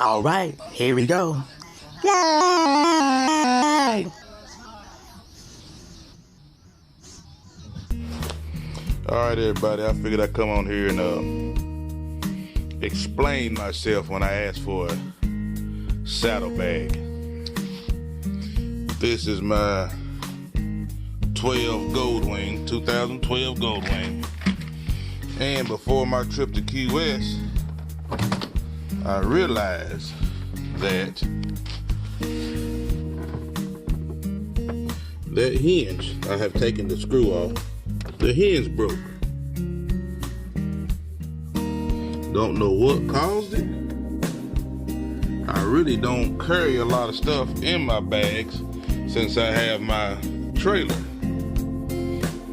All right, here we go. Yay! All right, everybody, I figured I'd come on here and explain myself when I asked for a saddlebag. This is my 2012 GoldWing. And before my trip to Key West, I realized that that hinge, I have taken the screw off. The hinge broke. Don't know what caused it. I really don't carry a lot of stuff in my bags since I have my trailer.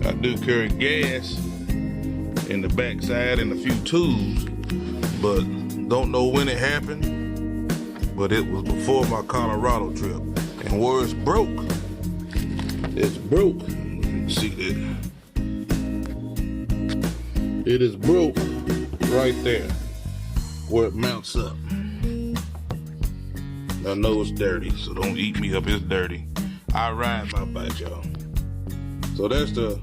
I do carry gas in the backside and a few tools, but don't know when it happened. But it was before my Colorado trip. And where it's broke, it's broke. You can see that. It is broke right there where it mounts up. I know it's dirty, so don't eat me up, it's dirty. I ride my bike, y'all. So that's the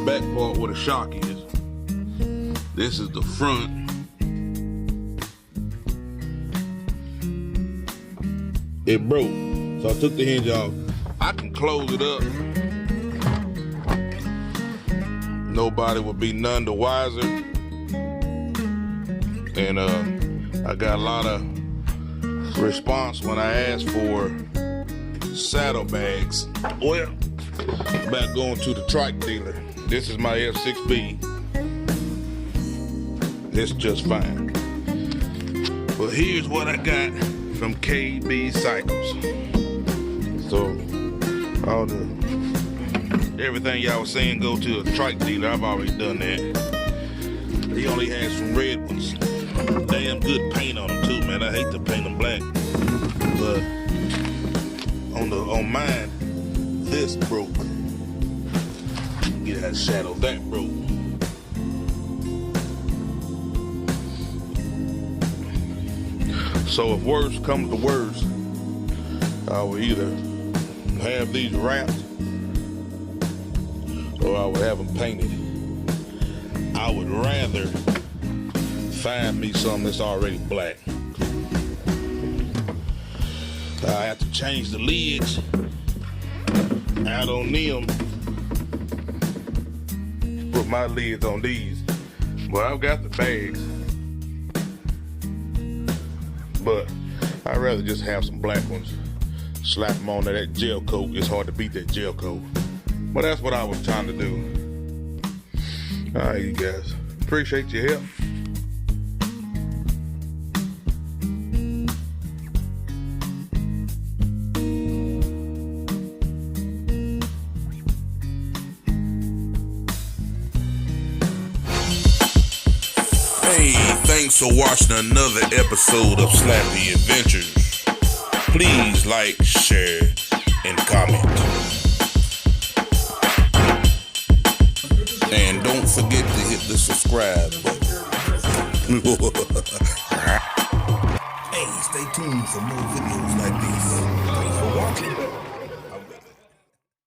back part where the shock is. This is the front. It broke, so I took the hinge off. I can close it up. Nobody would be none the wiser. And I got a lot of response when I asked for saddlebags. Well, about going to the trike dealer. This is my F6B. It's just fine. Well, here's what I got from KB Cycles. So, all the everything y'all was saying go to a trike dealer, I've already done that. He only has some red ones. Damn good paint on them too, man. I hate to paint them black. But on mine, this broke. Get that shadow, that broke. So if worse comes to worse, I will either have these wrapped or I would have them painted. I would rather find me something that's already black. I have to change the lids out on them. Put my lids on these. Well, I've got the bags, but I'd rather just have some black ones. Slap them on that gel coat. It's hard to beat that gel coat. But that's what I was trying to do. All right, you guys. Appreciate your help. Hey, thanks for watching another episode of Slappy Adventures. Please like, share, and comment. And don't forget to hit the subscribe button. Hey, stay tuned for more videos like these. Thanks for watching.